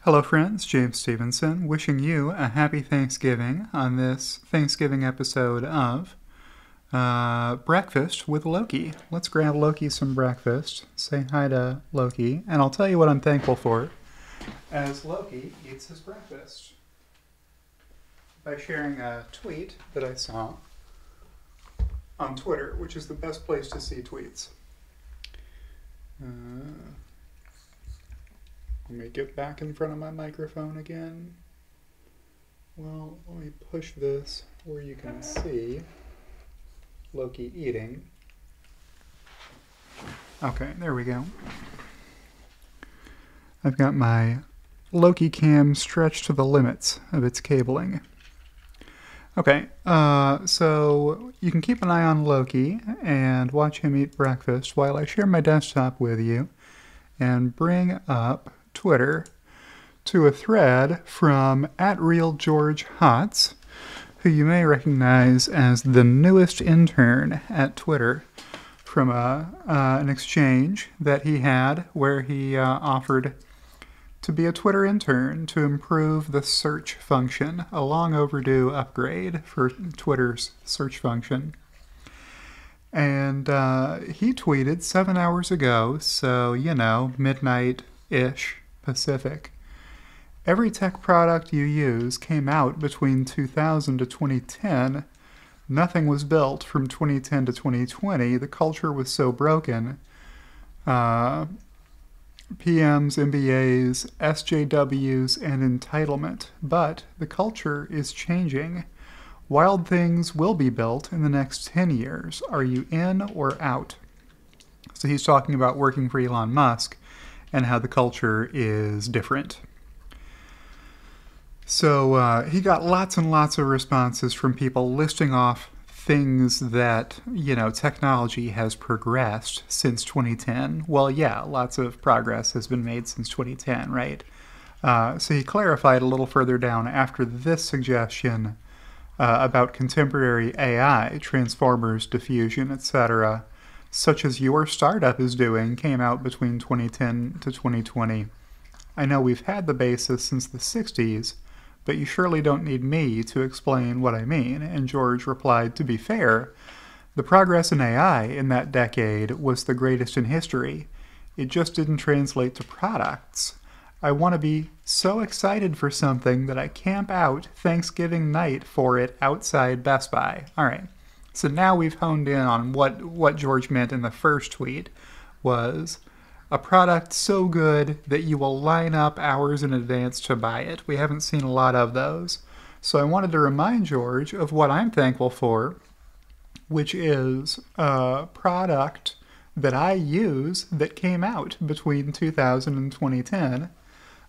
Hello friends, James Stephenson, wishing you a happy Thanksgiving on this Thanksgiving episode of Breakfast with Loki. Let's grab Loki some breakfast, say hi to Loki, and I'll tell you what I'm thankful for as Loki eats his breakfast by sharing a tweet that I saw on Twitter, which is the best place to see tweets. Let me get back in front of my microphone again. Well, let me push this where you can see Loki eating. Okay, there we go. I've got my Loki cam stretched to the limits of its cabling. Okay, so you can keep an eye on Loki and watch him eat breakfast while I share my desktop with you and bring up Twitter to a thread from @RealGeorge Hotz, who you may recognize as the newest intern at Twitter, from an exchange that he had where he offered to be a Twitter intern to improve the search function, a long overdue upgrade for Twitter's search function. And he tweeted 7 hours ago, so, midnight-ish Pacific. Every tech product you use came out between 2000 to 2010. Nothing was built from 2010 to 2020. The culture was so broken. PMs, MBAs, SJWs, and entitlement. But the culture is changing. Wild things will be built in the next 10 years. Are you in or out? So he's talking about working for Elon Musk and how the culture is different. So he got lots and lots of responses from people listing off things that, technology has progressed since 2010. Well, yeah, lots of progress has been made since 2010, right? So he clarified a little further down after this suggestion about contemporary AI, transformers, diffusion, etc., such as your startup is doing, came out between 2010 to 2020. I know we've had the basis since the 60s, but you surely don't need me to explain what I mean. And George replied, to be fair, the progress in AI in that decade was the greatest in history. It just didn't translate to products. I want to be so excited for something that I camp out Thanksgiving night for it outside Best Buy. All right. So now we've honed in on what George meant in the first tweet was a product so good that you will line up hours in advance to buy it. We haven't seen a lot of those. So I wanted to remind George of what I'm thankful for, which is a product that I use that came out between 2000 and 2010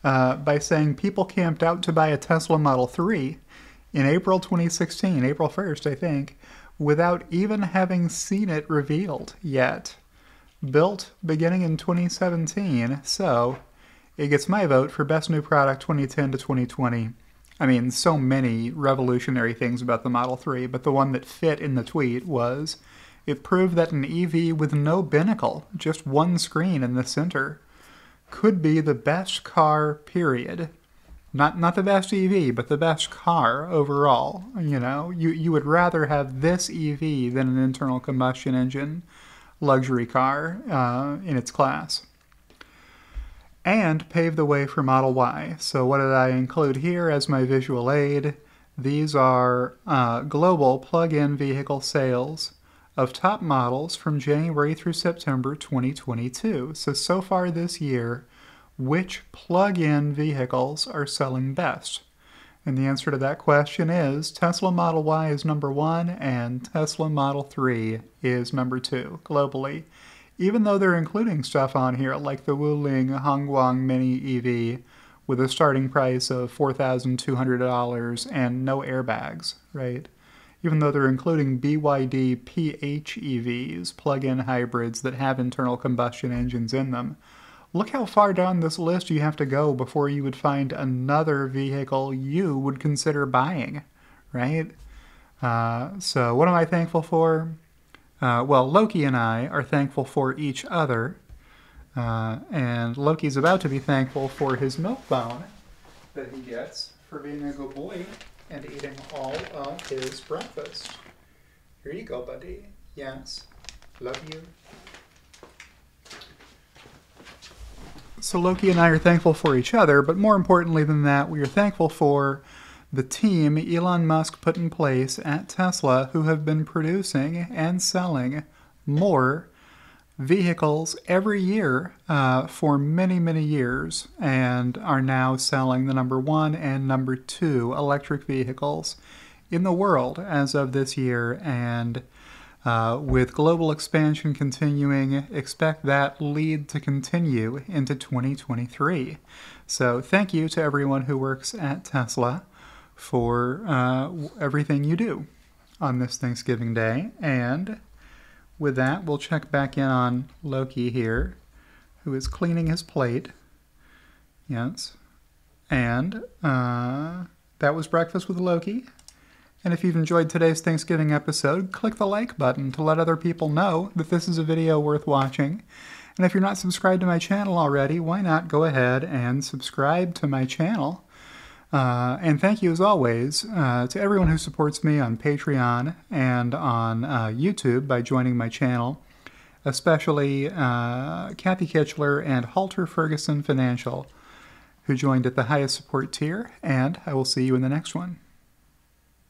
by saying people camped out to buy a Tesla Model 3 in April 2016, April 1st, I think, without even having seen it revealed yet. Built beginning in 2017, so it gets my vote for Best New Product 2010 to 2020. I mean, so many revolutionary things about the Model 3, but the one that fit in the tweet was it proved that an EV with no binnacle, just one screen in the center, could be the best car, period. Not the best EV, but the best car overall. You would rather have this EV than an internal combustion engine luxury car in its class. And pave the way for Model Y. So what did I include here as my visual aid? These are global plug-in vehicle sales of top models from January through September 2022. So far this year, which plug-in vehicles are selling best? And the answer to that question is Tesla Model Y is number 1 and Tesla Model 3 is number 2 globally. Even though they're including stuff on here like the Wuling Hongguang Mini EV with a starting price of $4,200 and no airbags, right? Even though they're including BYD PHEVs, plug-in hybrids that have internal combustion engines in them. Look how far down this list you have to go before you would find another vehicle you would consider buying, right? So what am I thankful for? Well, Loki and I are thankful for each other, and Loki's about to be thankful for his milk bone that he gets for being a good boy and eating all of his breakfast. Here you go, buddy. Yes. Love you. So Loki and I are thankful for each other, but more importantly than that, we are thankful for the team Elon Musk put in place at Tesla, who have been producing and selling more vehicles every year for many, many years, and are now selling the #1 and #2 electric vehicles in the world as of this year. And with global expansion continuing, expect that lead to continue into 2023. So thank you to everyone who works at Tesla for everything you do on this Thanksgiving Day. And with that, we'll check back in on Loki here, who is cleaning his plate. Yes. And that was Breakfast with Loki. And if you've enjoyed today's Thanksgiving episode, click the like button to let other people know that this is a video worth watching. And if you're not subscribed to my channel already, why not go ahead and subscribe to my channel? And thank you, as always, to everyone who supports me on Patreon and on YouTube by joining my channel, especially Kathy Kitchler and Halter Ferguson Financial, who joined at the highest support tier, and I will see you in the next one.